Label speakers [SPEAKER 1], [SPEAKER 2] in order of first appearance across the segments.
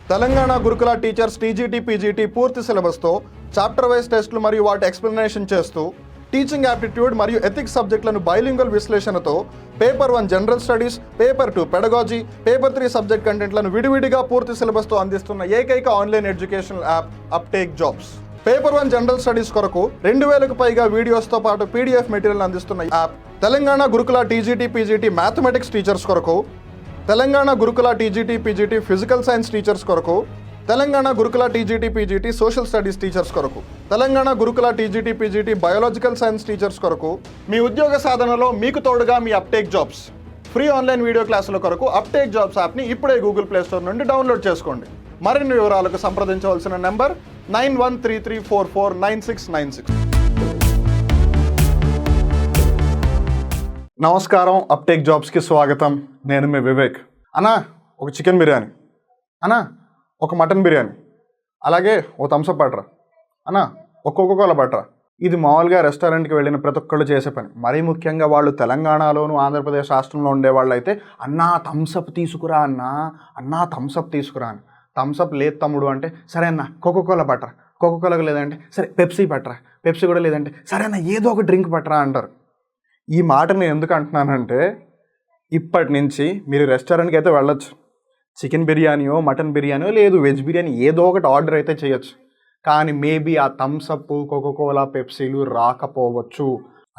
[SPEAKER 1] తెలంగాణ గురుకుల teachers TGT PGT పూర్తి సిలబస్తో chapter wise టెస్టులు మరియు వాటి ఎక్స్ప్లెనేషన్ చేస్తూ టీచింగ్ యాప్టిట్యూడ్ మరియు ఎథిక్స్ సబ్జెక్టులను బైలింగ్వల్ విశ్లేషణతో paper 1 general studies, paper 2 pedagogy, paper 3 subject కంటెంట్లను విడివిడిగా పూర్తి సిలబస్తో అందిస్తున్న ఏకైక online educational app uptake jobs. Paper 1 general studies కొరకు 2000కు పైగా వీడియోస్తో పాటు పీడిఎఫ్ మెటీరియల్ అందిస్తున్న యాప్. తెలంగాణ గురుకుల టీజీటీ పీజీటీ మ్యాథమెటిక్స్ టీచర్స్ కొరకు, తెలంగాణ గురుకుల TGT PGT physical science teachers కొరకు, తెలంగాణ గురుకుల TGT PGT social studies teachers కొరకు, తెలంగాణ గురుకుల TGT PGT biological science teachers కొరకు మీ ఉద్యోగ సాధనలో మీకు తోడుగా మీ uptake jobs. Free online video క్లాసుల కొరకు అప్టేక్ జాబ్స్ యాప్ని ఇప్పుడే గూగుల్ ప్లే స్టోర్ నుండి డౌన్లోడ్ చేసుకోండి. మరిన్ని వివరాలకు సంప్రదించవలసిన నెంబర్ 9133449696. నమస్కారం, అప్టేక్ జాబ్స్కి స్వాగతం. నేను మీ వివేక్. అన్నా ఒక చికెన్ బిర్యానీ, అన్నా ఒక మటన్ బిర్యానీ, అలాగే ఓ థమ్స్అప్ పట్టరా, అన్నా ఒక కోకోకోలా పట్టరా. ఇది మామూలుగా రెస్టారెంట్కి వెళ్ళిన ప్రతి ఒక్కళ్ళు చేసే పని. మరీ ముఖ్యంగా వాళ్ళు తెలంగాణలోను ఆంధ్రప్రదేశ్ రాష్ట్రంలో ఉండేవాళ్ళు అయితే అన్నా థమ్స్అప్ తీసుకురా అన్నా థమ్స్అప్ తీసుకురా అని. థమ్స్అప్ లేదు తమ్ముడు అంటే సరే అన్న కోకోకోలా పట్టరా, కోకోకోలా లేదంటే సరే పెప్సీ పట్టరా, పెప్సీ కూడా లేదంటే సరే అన్న ఏదో ఒక డ్రింక్ పట్టరా అంటారు. ఈ మాట నేను ఎందుకు అంటున్నానంటే ఇప్పటి నుంచి మీరు రెస్టారెంట్కి అయితే వెళ్ళొచ్చు, చికెన్ బిర్యానీయో మటన్ బిర్యానీయో లేదు వెజ్ బిర్యానీ ఏదో ఒకటి ఆర్డర్ అయితే చేయొచ్చు. కానీ మేబీ ఆ థమ్స్అప్, కోకోకోలా, పెప్సీలు రాకపోవచ్చు.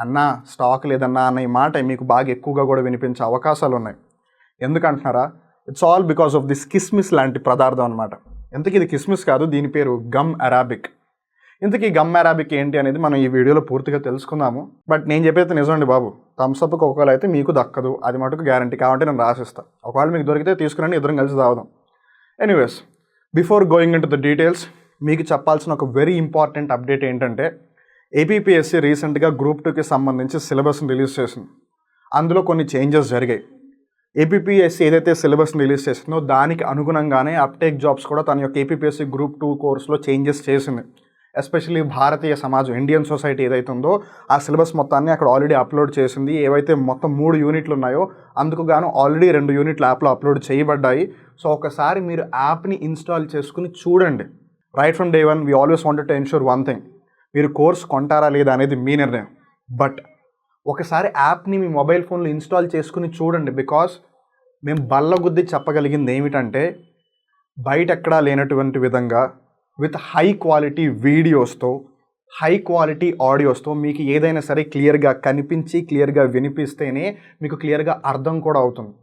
[SPEAKER 1] అన్నా స్టాక్ లేదన్నా అన్న ఈ మాట మీకు బాగా ఎక్కువగా కూడా వినిపించే అవకాశాలు ఉన్నాయి. ఎందుకంటున్నారా? It's all because of this కిస్మిస్ లాంటి పదార్థం అనమాట. ఇంతకీ ఇది కిస్మిస్ కాదు, దీని పేరు గమ్ అరాబిక్. ఇంతకీ గమ్ అరాబిక్ ఏంటి అనేది మనం ఈ వీడియోలో పూర్తిగా తెలుసుకుందాము. బట్ నేను చెప్పేది నిజమండి బాబు, థమ్స్అప్ కోకోకోలా అయితే మీకు దక్కదు, అది మటుకు గ్యారంటీ. కాబట్టి నేను రాసిస్తాను, ఒకవేళ మీకు దొరికితే తీసుకురండి, ఇద్దరం కలిసి తాగుదాం. Anyways, before going in to the details మీకు చెప్పాల్సిన ఒక వెరీ ఇంపార్టెంట్ అప్డేట్ ఏంటంటే APPSC రీసెంట్గా గ్రూప్ 2కి సంబంధించి సిలబస్ని రిలీజ్ చేసింది. అందులో కొన్ని చేంజెస్ జరిగాయి. APPSC ఏదైతే సిలబస్ని రిలీజ్ చేసిందో దానికి అనుగుణంగానే అప్టేక్ జాబ్స్ కూడా తన యొక్క APPSC గ్రూప్ 2 కోర్సులో చేంజెస్ చేసింది. ఎస్పెషల్లీ భారతీయ సమాజం, ఇండియన్ సొసైటీ ఏదైతే ఉందో ఆ సిలబస్ మొత్తాన్ని అక్కడ ఆల్రెడీ అప్లోడ్ చేసింది. ఏవైతే మొత్తం 3 యూనిట్లు ఉన్నాయో అందుకు గాను ఆల్రెడీ 2 యూనిట్లు యాప్లో అప్లోడ్ చేయబడ్డాయి. సో ఒకసారి మీరు యాప్ని ఇన్స్టాల్ చేసుకుని చూడండి. Right from day 1 we always wanted to ensure one thing, మీరు కోర్స్ కొంటారా లేదా అనేది మీ నిర్ణయం. బట్ ఒకసారి యాప్ని మీ మొబైల్ ఫోన్లో ఇన్స్టాల్ చేసుకుని చూడండి. బికాస్ మేము బల్లగుద్ది చెప్పగలిగింది ఏమిటంటే బయట ఎక్కడా లేనటువంటి విధంగా విత్ హై క్వాలిటీ వీడియోస్తో, హై క్వాలిటీ ఆడియోస్తో మీకు ఏదైనా సరే క్లియర్గా కనిపించి క్లియర్గా వినిపిస్తేనే మీకు క్లియర్గా అర్థం కూడా అవుతుంది.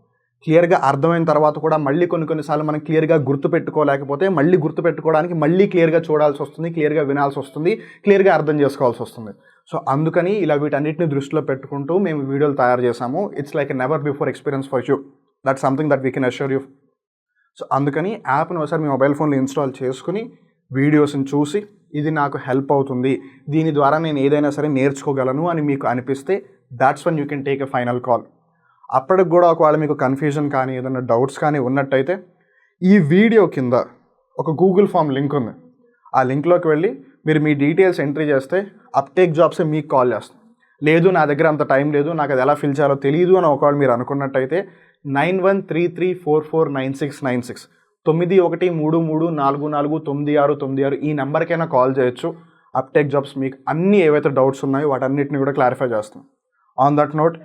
[SPEAKER 1] క్లియర్గా అర్థమైన తర్వాత కూడా మళ్ళీ కొన్నిసార్లు మనం క్లియర్గా గుర్తుపెట్టుకోలేకపోతే మళ్ళీ గుర్తుపెట్టుకోవడానికి మళ్ళీ క్లియర్గా చూడాల్సి వస్తుంది, క్లియర్గా వినాల్సి వస్తుంది, క్లియర్గా అర్థం చేసుకోవాల్సి వస్తుంది. సో అందుకని ఇలా వీటన్నిటిని దృష్టిలో పెట్టుకుంటూ మేము వీడియోలు తయారు చేసాము. It's like a never before experience for you. That something that we can assure you. So అందుకని యాప్ను ఒకసారి మీ మొబైల్ ఫోన్లో ఇన్స్టాల్ చేసుకుని వీడియోస్ని చూసి ఇది నాకు హెల్ప్ అవుతుంది, దీని ద్వారా నేను ఏదైనా సరే నేర్చుకోగలను అని మీకు అనిపిస్తే that's one you can take a final call. అప్పటికి కూడా ఒకవేళ మీకు కన్ఫ్యూజన్ కానీ ఏదైనా డౌట్స్ కానీ ఉన్నట్టయితే ఈ వీడియో కింద ఒక గూగుల్ ఫామ్ లింక్ ఉంది. ఆ లింక్లోకి వెళ్ళి మీరు మీ డీటెయిల్స్ ఎంట్రీ చేస్తే అప్టేక్ జాబ్సే మీకు కాల్ చేస్తాం. లేదు నా దగ్గర అంత టైం లేదు, నాకు అది ఎలా ఫిల్ చేయాలో తెలియదు అని ఒకవేళ మీరు అనుకున్నట్టయితే 9133449696 9133449696 ఈ నెంబర్కైనా కాల్ చేయొచ్చు. అప్టేక్ జాబ్స్ మీకు అన్ని ఏవైతే డౌట్స్ ఉన్నాయో వాటన్నిటిని కూడా క్లారిఫై చేస్తాం. ఆన్ దట్ నోట్,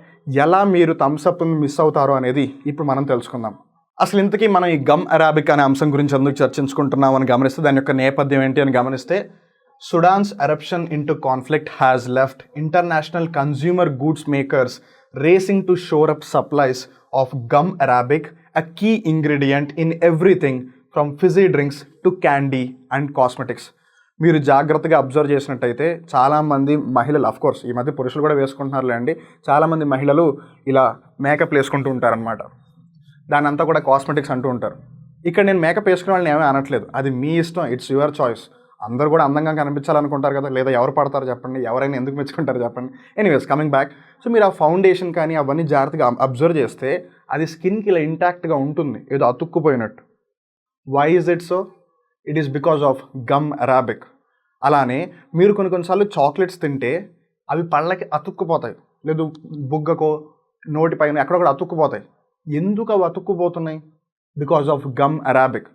[SPEAKER 1] ఎలా మీరు థమ్స్అప్ని మిస్ అవుతారో అనేది ఇప్పుడు మనం తెలుసుకుందాం. అసలు ఇంతకీ మనం ఈ గమ్ అరాబిక్ అనే అంశం గురించి ఎందుకు చర్చించుకుంటున్నాం అని గమనిస్తే దాని యొక్క నేపథ్యం ఏంటి అని గమనిస్తే, సుడాన్స్ eruption into conflict has left international consumer goods makers racing to shore up supplies of gum arabic, a key ingredient in everything from fizzy drinks to candy and cosmetics. మీరు జాగ్రత్తగా అబ్జర్వ్ చేసినట్టయితే చాలామంది మహిళలు, అఫ్కోర్స్ ఈ మధ్య పురుషులు కూడా వేసుకుంటున్నారులే అండి, చాలామంది మహిళలు ఇలా మేకప్ వేసుకుంటూ ఉంటారనమాట. దాని అంతా కూడా కాస్మెటిక్స్ అంటూ ఉంటారు. ఇక్కడ నేను మేకప్ వేసుకునే వాళ్ళని ఏమీ అనట్లేదు, అది మీ ఇష్టం, ఇట్స్ యువర్ చాయిస్. అందరూ కూడా అందంగా కనిపించాలనుకుంటారు కదా, లేదా ఎవరు పడతారు చెప్పండి, ఎవరైనా ఎందుకు మెచ్చుకుంటారు చెప్పండి. Anyways, coming back. సో మీరు ఆ ఫౌండేషన్ కానీ అవన్నీ జాగ్రత్తగా అబ్జర్వ్ చేస్తే అది స్కిన్కి ఇలా ఇంటాక్ట్గా ఉంటుంది, ఏదో అతుక్కుపోయినట్టు. Why is it so? It is because of gum arabic. అలానే మీరు కొన్నిసార్లు చాక్లెట్స్ తింటే అవి పళ్ళకి అతుక్కుపోతాయి, లేదు బుగ్గకో నోటి పైన ఎక్కడొక్కడ అతుక్కుపోతాయి. ఎందుకు అవి అతుక్కుపోతున్నాయి? Because of gum arabic.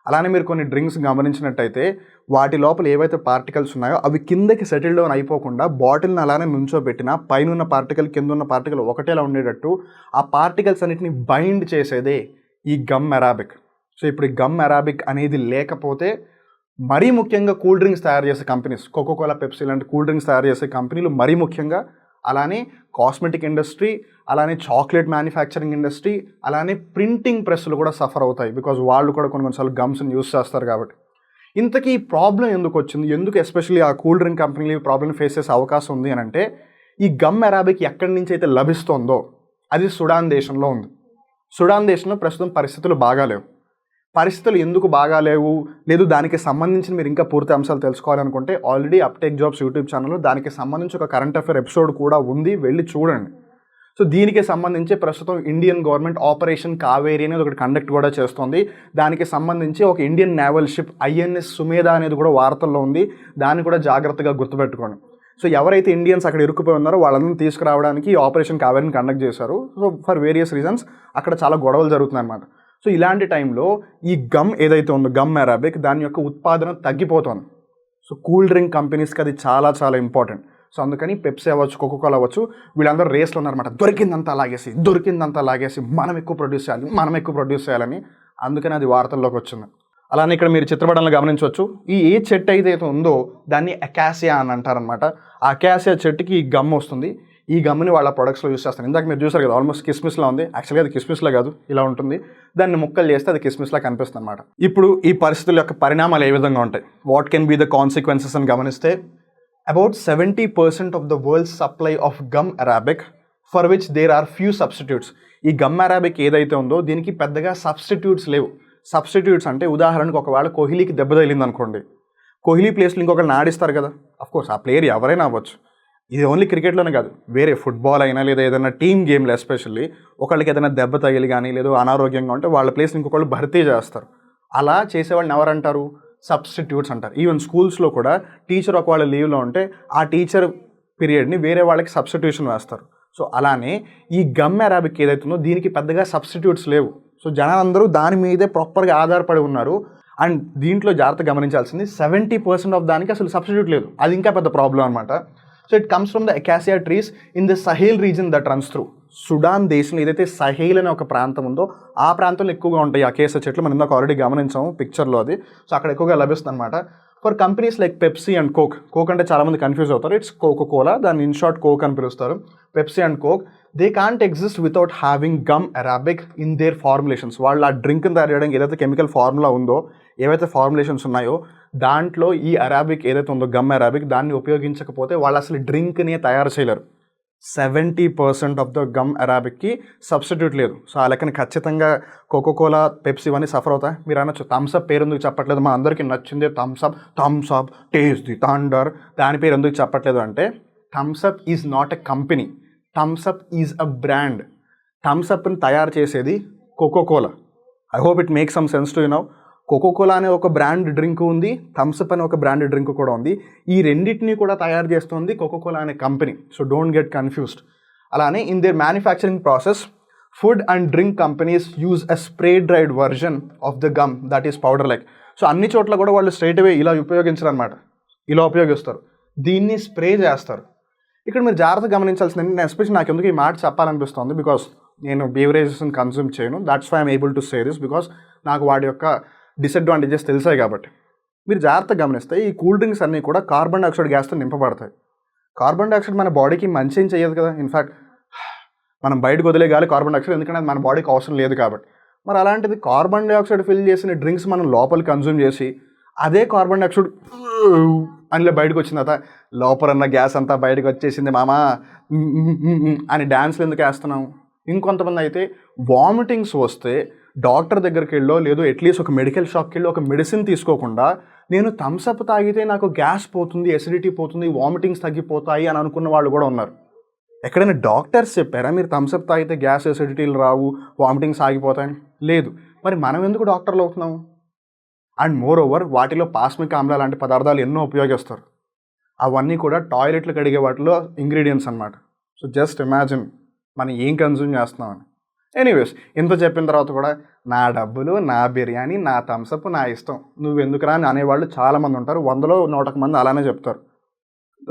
[SPEAKER 1] అలానే మీరు కొన్ని డ్రింక్స్ గమనించినట్టయితే వాటి లోపల ఏవైతే పార్టికల్స్ ఉన్నాయో అవి కిందకి సెటిల్ డౌన్ అయిపోకుండా బాటిల్ని అలానే నుంచోబెట్టిన పైన ఉన్న పార్టికల్ కింద ఉన్న పార్టికల్ ఒకటేలా ఉండేటట్టు ఆ పార్టికల్స్ అన్నిటిని బైండ్ చేసేదే ఈ గమ్ అరాబిక్. సో ఇప్పుడు ఈ గమ్ అరాబిక్ అనేది లేకపోతే మరీ ముఖ్యంగా కూల్ డ్రింక్స్ తయారు చేసే కంపెనీస్, కోకోకోలా, పెప్సీ లాంటి కూల్ డ్రింక్స్ తయారు చేసే కంపెనీలు మరీ ముఖ్యంగా, అలానే కాస్మెటిక్ ఇండస్ట్రీ, అలానే చాక్లెట్ మ్యానుఫ్యాక్చరింగ్ ఇండస్ట్రీ, అలానే ప్రింటింగ్ ప్రెస్లు కూడా సఫర్ అవుతాయి. బికాజ్ వాళ్ళు కూడా కొన్నిసార్లు గమ్స్ని యూస్ చేస్తారు కాబట్టి. ఇంతకీ ఈ ప్రాబ్లం ఎందుకు వచ్చింది, ఎందుకు ఎస్పెషల్లీ ఆ కూల్ డ్రింక్ కంపెనీలు ప్రాబ్లం ఫేస్ చేసే అవకాశం ఉంది అని అంటే, ఈ గమ్ అరాబిక్ ఎక్కడి నుంచి అయితే లభిస్తుందో అది సుడాన్ దేశంలో ఉంది. సుడాన్ దేశంలో ప్రస్తుతం పరిస్థితులు బాగాలేవు. పరిస్థితులు ఎందుకు బాగాలేవు, లేదు దానికి సంబంధించిన మీరు ఇంకా పూర్తి అంశాలు తెలుసుకోవాలనుకుంటే ఆల్రెడీ అప్టేక్ జాబ్స్ యూట్యూబ్ ఛానల్లో దానికి సంబంధించి ఒక కరెంట్ అఫైర్ ఎపిసోడ్ కూడా ఉంది, వెళ్ళి చూడండి. సో దీనికి సంబంధించి ప్రస్తుతం ఇండియన్ గవర్నమెంట్ ఆపరేషన్ కావేరీ అనేది ఒకటి కండక్ట్ కూడా చేస్తుంది. దానికి సంబంధించి ఒక Indian naval ship INS Sumedha అనేది కూడా వార్తల్లో ఉంది. దాన్ని కూడా జాగ్రత్తగా గుర్తుపెట్టుకోండి. సో ఎవరైతే ఇండియన్స్ అక్కడ ఇరుక్కుపోయి ఉన్నారో వాళ్ళని తీసుకురావడానికి ఆపరేషన్ కావేరీని కండక్ట్ చేశారు. సో ఫర్ వేరియస్ రీజన్స్ అక్కడ చాలా గొడవలు జరుగుతున్నాయి అన్నమాట. సో ఇలాంటి టైంలో ఈ గమ్ ఏదైతే ఉందో గమ్ అరాబిక్ దాని యొక్క ఉత్పాదన తగ్గిపోతుంది. సో కూల్ డ్రింక్ కంపెనీస్కి అది చాలా చాలా ఇంపార్టెంట్. సో అందుకని పెప్సీ అవ్వచ్చు, కోకోకోలా అవ్వచ్చు, వీళ్ళందరూ రేస్లో ఉన్నారన్నమాట. దొరికిందంతా లాగేసి మనం ఎక్కువ ప్రొడ్యూస్ చేయాలని. అందుకని అది వార్తల్లోకి వచ్చింది. అలానే ఇక్కడ మీరు చిత్రపటంలో గమనించవచ్చు, ఈ ఏ చెట్టు అయితే ఉందో దాన్ని అకాసియా అని అంటారనమాట. ఆ అకాసియా చెట్టుకి ఈ గమ్ వస్తుంది. ఈ గమ్ని వాళ్ళ ప్రొడక్ట్స్లో యూస్ చేస్తారు. ఇందాక మీరు చూసారు కదా, ఆల్మోస్ట్ కిస్మిస్లా ఉంది. యాక్చువల్గా అది కిస్మిస్లా కాదు, ఇలా ఉంటుంది. దాన్ని ముక్కలు చేస్తే అది కిస్మిస్లా కనిపిస్తుంది అనమాట. ఇప్పుడు ఈ పరిస్థితుల యొక్క పరిణామాలు ఏ విధంగా ఉంటాయి, what can be the consequences అని గమనిస్తే, about 70% of the world's supply of gum arabic for which there are few substitutes. ఈ గమ్ అరాబిక్ ఏదైతే ఉందో దీనికి పెద్దగా సబ్స్టిట్యూట్స్ లేవు. సబ్స్టిట్యూట్స్ అంటే ఉదాహరణకు ఒకవేళ కోహ్లీకి దెబ్బ తగిలింది అనుకోండి, కోహ్లీ ప్లేస్లో ఇంకొకరిని ఆడిస్తారు కదా. అఫ్కోర్స్ ఆ ప్లేయర్ ఎవరైనా అవ్వచ్చు. ఇది ఓన్లీ క్రికెట్లోనే కాదు, వేరే ఫుట్బాల్ అయినా లేదా ఏదైనా టీమ్ గేమ్లో ఎస్పెషల్లీ ఒకళ్ళకి ఏదైనా దెబ్బ తగిలి కానీ లేదా అనారోగ్యంగా ఉంటే వాళ్ళ ప్లేస్ని ఇంకొకళ్ళు భర్తీ చేస్తారు. అలా చేసేవాళ్ళని ఎవరంటారు, సబ్స్టిట్యూట్స్ అంటారు. ఈవెన్ స్కూల్స్లో కూడా టీచర్ ఒకవేళ లీవ్లో ఉంటే ఆ టీచర్ పీరియడ్ని వేరే వాళ్ళకి సబ్స్టిట్యూషన్ వేస్తారు. సో అలానే ఈ గమ్ అరాబిక్ ఏదైతుందో దీనికి పెద్దగా సబ్స్టిట్యూట్స్ లేవు. సో జనాలందరూ దాని మీదే ప్రాపర్గా ఆధారపడి ఉన్నారు. అండ్ దీంట్లో జాగ్రత్త గమనించాల్సింది 70% ఆఫ్ దానికి అసలు సబ్స్టిట్యూట్ లేదు. అది ఇంకా పెద్ద ప్రాబ్లం అనమాట. So it comes from the acacia trees in the Sahel reason that runs through. Sudan దేశంలో ఏదైతే సహేల్ అనే ఒక ప్రాంతం ఉందో ఆ ప్రాంతంలో ఎక్కువగా ఉంటాయి అకేసియా చెట్లు. మనం ఇందాక ఆల్రెడీ గమనించాము పిక్చర్లో అది. సో అక్కడ ఎక్కువగా లభిస్తుంది అనమాట. For companies like Pepsi and Coke, Coke అంటే చాలామంది కన్ఫ్యూజ్ అవుతారు, ఇట్స్ కోకోకోలా, దాన్ని ఇన్ షార్ట్ కోక్ అని పిలుస్తారు. Pepsi and Coke they can't exist without having gum Arabic in their formulations. వాళ్ళు ఆ డ్రింక్ని తయారు చేయడానికి ఏదైతే కెమికల్ ఫార్ములా ఉందో, ఏవైతే ఫార్ములేషన్స్ ఉన్నాయో దాంట్లో ఈ అరాబిక్ ఏదైతే ఉందో గమ్ అరాబిక్ దాన్ని ఉపయోగించకపోతే వాళ్ళు అసలు డ్రింక్ని తయారు చేయలేరు. 70% ఆఫ్ ద గమ్ అరాబిక్కి సబ్స్టిట్యూట్ లేదు. సో ఆ లెక్కన ఖచ్చితంగా కోకోకోలా, పెప్సీ ఇవన్నీ సఫర్ అవుతాయి. మీరు అనొచ్చు థమ్స్అప్ పేరు ఎందుకు చెప్పట్లేదు, మా అందరికీ నచ్చిందే థమ్స్అప్ టేస్ట్ ది థండర్, దాని పేరు ఎందుకు చెప్పట్లేదు అంటే, Thums Up is not a company, Thums Up is a brand. థమ్స్అప్ని తయారు చేసేది Coca Cola. I hope it make some sense to you now. Coca Cola అనే ఒక బ్రాండ్ డ్రింక్ ఉంది, థమ్స్అప్ అనే ఒక బ్రాండ్ డ్రింక్ కూడా ఉంది. ఈ రెండింటినీ కూడా తయారు చేస్తుంది కోకోకోలా అనే company. So don't get confused. అలానే in their manufacturing process food and drink companies use a spray dried version of the gum that is powder like. So అన్ని చోట్ల కూడా వాళ్ళు స్ట్రైట్ అవే ఇలా ఉపయోగించరు అనమాట, ఇలా ఉపయోగిస్తారు, దీన్ని స్ప్రే చేస్తారు. ఇక్కడ మీరు జాగ్రత్తగా గమనించాల్సింది, నేను ఎస్పెషల్లీ నాకు ఎందుకు ఈ మాట చెప్పాలనిపిస్తుంది, బికాస్ నేను బీవరేజెస్ని కన్జ్యూమ్ చేయను. That's why I'm able to say this, because నాకు వాటి యొక్క డిసడ్వాంటేజెస్ తెలిసాయి కాబట్టి. మీరు జాగ్రత్తగా గమనిస్తే ఈ కూల్ డ్రింక్స్ అన్నీ కూడా కార్బన్ డైఆక్సైడ్ గ్యాస్తో నింపబడతాయి. కార్బన్ డైఆక్సైడ్ మన బాడీకి మంచి ఏం చేయదు కదా. ఇన్ఫ్యాక్ట్ మనం బయటకు వదిలే గాలి కార్బన్ డైఆక్సైడ్, ఎందుకంటే అది మన బాడీకి అవసరం లేదు కాబట్టి. మరి అలాంటిది కార్బన్ డైఆక్సైడ్ ఫిల్ చేసిన డ్రింక్స్ మనం లోపలికి కన్జ్యూమ్ చేసి అదే కార్బన్ డైఆక్సైడ్ అని బయటకు వచ్చిన తర్వాత లోపలన్న గ్యాస్ అంతా బయటకు వచ్చేసింది మామా అని డ్యాన్స్లు ఎందుకు వేస్తున్నాం. ఇంకొంతమంది అయితే వామిటింగ్స్ వస్తే డాక్టర్ దగ్గరికి వెళ్ళో లేదు అట్లీస్ట్ ఒక మెడికల్ షాప్కి వెళ్ళి ఒక మెడిసిన్ తీసుకోకుండా నేను థమ్స్అప్ తాగితే నాకు గ్యాస్ పోతుంది, ఎసిడిటీ పోతుంది, వామిటింగ్స్ తగ్గిపోతాయి అని అనుకున్న వాళ్ళు కూడా ఉన్నారు. ఎక్కడైనా డాక్టర్స్ చెప్పారా మీరు థమ్స్అప్ తాగితే గ్యాస్, ఎసిడిటీలు రావు, వామిటింగ్స్ ఆగిపోతాయని? లేదు. మరి మనం ఎందుకు డాక్టర్లు అవుతున్నాము? అండ్ మోర్ ఓవర్ వాటిలో పాస్మిక్ ఆమ్ల లాంటి పదార్థాలు ఎన్నో ఉపయోగిస్తారు. అవన్నీ కూడా టాయిలెట్లు కడిగే వాటిలో ఇంగ్రీడియంట్స్ అన్నమాట. సో జస్ట్ ఇమాజిన్ మనం ఏం కన్జ్యూమ్ చేస్తున్నామని. ఎనీవేస్ ఇంత చెప్పిన తర్వాత కూడా నా డబ్బులు, నా బిర్యానీ, నా థమ్సప్, నా ఇష్టం, నువ్వు ఎందుకురా అని అనేవాళ్ళు చాలామంది ఉంటారు. 100లో 101 మంది అలానే చెప్తారు.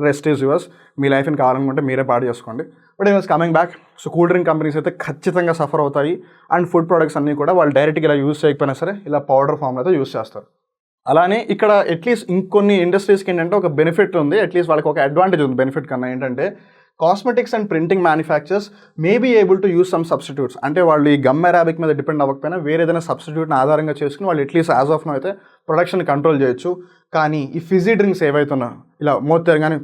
[SPEAKER 1] Rest is yours. మీ లైఫ్ని కావాలనుకుంటే మీరే పాడు చేసుకోండి. But it was coming back. So cool drink companies అయితే ఖచ్చితంగా సఫర్ అవుతాయి. అండ్ ఫుడ్ ప్రొడక్ట్స్ అన్నీ కూడా వాళ్ళు డైరెక్ట్గా ఇలా యూస్ చేయకపోయినా సరే ఇలా పౌడర్ ఫామ్లో అయితే యూస్ చేస్తారు. అలానే ఇక్కడ అట్లీస్ట్ ఇంకొన్ని ఇండస్ట్రీస్కి ఏంటంటే ఒక బెనిఫిట్ ఉంది. అట్లీస్ట్ వాళ్ళకి ఒక అడ్వాంటేజ్ ఉంది బెనిఫిట్ కన్నా. ఏంటంటే cosmetics and printing manufacturers may be able to use some substitutes. అంటే వాళ్ళు ఈ గమ్ అరాబిక్ మీద డిపెండ్ అవ్వకపోయినా వేరే ఏదైనా సబ్స్టిట్యూట్ని ఆధారంగా చేసుకుని వాళ్ళు అట్లీస్ట్ యాజ్ ఆఫ్ నో అయితే ప్రొడక్షన్ కంట్రోల్ చేయొచ్చు. కానీ ఈ ఫిజీ డ్రింక్స్ ఏవైతున్నాయో ఇలా మోతే కానీ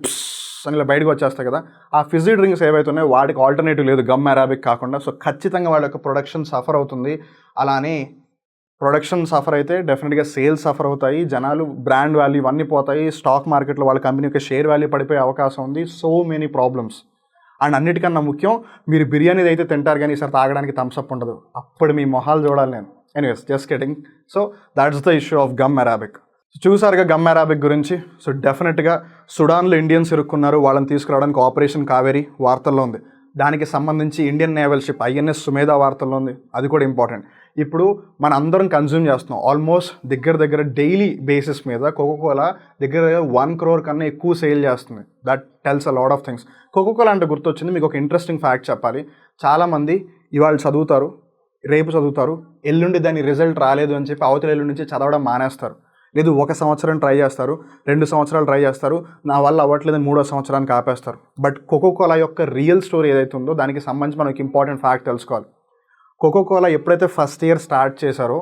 [SPEAKER 1] అని ఇలా బయటకు వచ్చేస్తాయి కదా, ఆ ఫిజీ డ్రింక్స్ ఏవైతున్నాయో వాటికి ఆల్టర్నేటివ్ లేదు గమ్ అరాబిక్ కాకుండా. సో ఖచ్చితంగా వాళ్ళ యొక్క ప్రొడక్షన్ సఫర్ అవుతుంది. అలానే ప్రొడక్షన్ సఫర్ అయితే డెఫినెట్గా సేల్స్ సఫర్ అవుతాయి, జనాలు బ్రాండ్ వాల్యూ ఇవన్నీ పోతాయి, స్టాక్ మార్కెట్లో వాళ్ళ కంపెనీ యొక్క షేర్ వాల్యూ పడిపోయే అవకాశం ఉంది. So many problems. అండ్ అన్నిటికన్నా ముఖ్యం, మీరు బిర్యానీ అయితే తింటారు కానీ ఈసారి తాగడానికి థమ్స్అప్ ఉండదు. అప్పుడు మీ మొహాలు చూడాలి నేను. Anyways, just kidding. So that's the issue of gum Arabic. చూసారుగా గమ్ అరాబిక్ గురించి. సో డెఫినెట్గా సుడాన్లో ఇండియన్స్ ఇరుక్కున్నారు, వాళ్ళని తీసుకురావడానికి ఆపరేషన్ కావేరీ వార్తల్లో ఉంది. దానికి సంబంధించి Indian naval ship INS Sumedha వార్తల్లో ఉంది, అది కూడా ఇంపార్టెంట్. ఇప్పుడు మన అందరం కన్జ్యూమ్ చేస్తున్నాం ఆల్మోస్ట్ దగ్గర డైలీ బేసిస్ మీద. కోకోకోలా దగ్గర 1 crore కన్నా ఎక్కువ సేల్ చేస్తుంది. That tells a lot of things. Coca Cola అంటే గుర్తొచ్చింది, మీకు ఒక ఇంట్రెస్టింగ్ ఫ్యాక్ట్ చెప్పాలి. చాలామంది ఇవాళ చదువుతారు, రేపు చదువుతారు, ఎల్లుండి దాని రిజల్ట్ రాలేదు అని చెప్పి అవతల ఎల్లుండి నుంచి చదవడం మానేస్తారు. లేదు 1 సంవత్సరం ట్రై చేస్తారు, 2 సంవత్సరాలు ట్రై చేస్తారు, నా వల్ల అవ్వట్లేదని 3వ సంవత్సరానికి ఆపేస్తారు. బట్ కోకోకోలా యొక్క రియల్ స్టోరీ ఏదైతే ఉందో దానికి సంబంధించి మనకి ఇంపార్టెంట్ ఫ్యాక్ట్ తెలుసుకోవాలి. కోకోకోలా ఎప్పుడైతే ఫస్ట్ ఇయర్ స్టార్ట్ చేశారో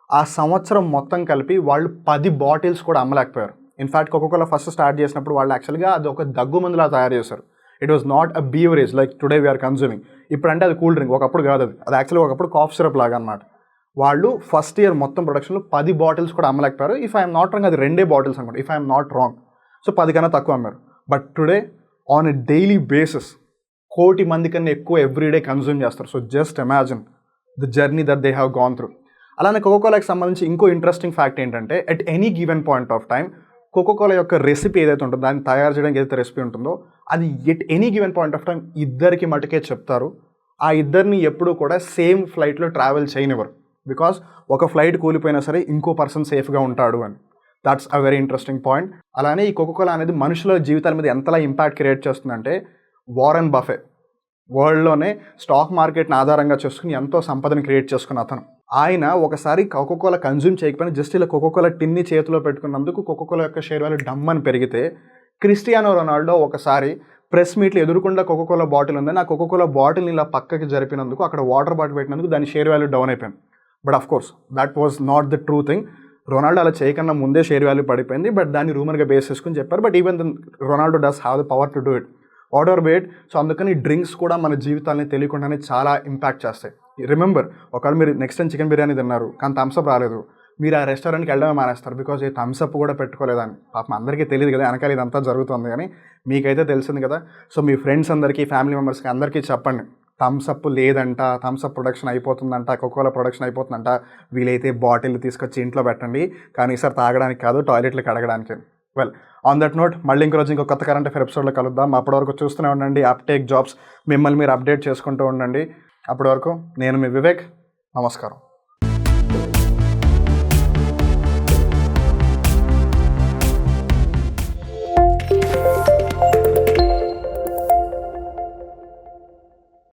[SPEAKER 1] ఆ సంవత్సరం మొత్తం కలిపి వాళ్ళు 10 బాటిల్స్ కూడా అమ్మలేకపోయారు. ఇన్ఫ్యాక్ట్ కోకోకోలా ఫస్ట్ స్టార్ట్ చేసినప్పుడు వాళ్ళు యాక్చువల్గా అది ఒక దగ్గు మందులా తయారు చేశారు. It was not a beverage like today we are consuming. ఇప్పుడంటే అది కూల్ డ్రింక్, ఒకప్పుడు కాదు అది యాక్చువల్గా ఒకప్పుడు కాఫ్ సిరప్ లాగా అనమాట. వాళ్ళు ఫస్ట్ ఇయర్ మొత్తం ప్రొడక్షన్లో 10 బాటిల్స్ కూడా అమ్మలేకపోయారు. ఇఫ్ ఐఎమ్ నాట్ రాంగ్ అది 2 బాటిల్స్ అనమాట, if I'm not wrong. So 10 కన్నా తక్కువ అమ్మారు. But today on a daily basis 1 కోటి మంది కన్నా ఎక్కువ ఎవ్రీడే కన్జ్యూమ్ చేస్తారు. So just imagine the journey that they have gone through. అలానే కోకోకోలాకి సంబంధించి ఇంకో ఇంట్రెస్టింగ్ ఫ్యాక్ట్ ఏంటంటే at any given point of time Coca Cola యొక్క రెసిపీ ఏదైతే ఉంటుందో, దాన్ని తయారు చేయడానికి ఏదైతే రెసిపీ ఉంటుందో అది at any given point of time ఇద్దరికి మటుకే చెప్తారు. ఆ ఇద్దరిని ఎప్పుడూ కూడా సేమ్ ఫ్లైట్లో ట్రావెల్ చేయనివ్వరు. బికాస్ ఒక ఫ్లైట్ కూలిపోయినా సరే ఇంకో పర్సన్ సేఫ్గా ఉంటాడు అని. That's a very interesting point. అలానే ఈ కోకోకోలా అనేది మనుషుల జీవితాల మీద ఎంతలా ఇంపాక్ట్ క్రియేట్ చేస్తుందంటే, వారెన్ బఫే వరల్డ్లోనే స్టాక్ మార్కెట్ని ఆధారంగా చేసుకుని ఎంతో సంపదను క్రియేట్ చేసుకున్న అతను. ఆయన ఒకసారి కోకోకోలా కన్జ్యూమ్ చేయకపోయినా జస్ట్ ఇలా కోకోకోలా టిన్ని చేతిలో పెట్టుకున్నందుకు కోకోకోలా యొక్క షేర్ వాల్యూ డమ్మని పెరిగితే, క్రిస్టియానో రొనాల్డో ఒకసారి ప్రెస్ మీట్లు ఎదురుకుండా కోకోకోలా బాటిల్ ఉందని ఆ కోకోకోలా బాటిల్ని ఇలా పక్కకి జరిపినందుకు, అక్కడ వాటర్ బాటిల్ పెట్టినందుకు దాని షేర్ వాల్యూ డౌన్ అయిపోయింది. But of course that was not the true thing. Ronaldo అలా చేయకన్నా ముందే షేర్ వాల్యూ పడిపోయింది. బట్ దాన్ని రూమర్గా బేస్ చేసుకుని చెప్పారు. But even then Ronaldo does have the power to do it whatever wait. So అందుకని drinks కూడా మన జీవితాన్ని తెలియకుండానే చాలా ఇంపాక్ట్ చేస్తాయి. రిమెంబర్, ఒకవేళ మీరు నెక్స్ట్ టైం చికెన్ బిర్యానీ తిన్నారు కానీ థమ్స్అప్ రాలేదు, మీరు ఆ రెస్టారెంట్కి వెళ్ళడమే మానేస్తారు. బికాజ్ ఈ థమ్స్అప్ కూడా పెట్టుకోలేదని. పాపం అందరికీ తెలియదు కదా వెనకాల ఇదంతా జరుగుతుంది, కానీ మీకైతే తెలిసింది కదా. సో మీ ఫ్రెండ్స్ అందరికీ, ఫ్యామిలీ మెంబర్స్కి అందరికీ చెప్పండి, థమ్స్అప్ లేదంట, థమ్స్అప్ ప్రొడక్షన్ అయిపోతుందంట, కోకోలా ప్రొడక్షన్ అయిపోతుందంట, వీలైతే బాటిల్ తీసుకొచ్చి ఇంట్లో పెట్టండి, కానీ ఈసారి తాగడానికి కాదు, టాయిలెట్లకు అడగడానికి. వెల్, ఆన్ దట్ నోట్ మళ్ళీ ఇంకో రోజు ఇంకొక కొత్త కరెంట్ అఫైర్ ఎపిసోడ్లో కలుద్దాం. అప్పటి వరకు చూస్తూనే ఉండండి అప్టేక్ జాబ్స్. మిమ్మల్ని మీరు అప్డేట్ చేసుకుంటూ ఉండండి. అప్పటి వరకు నేను మీ వివేక్. నమస్కారం.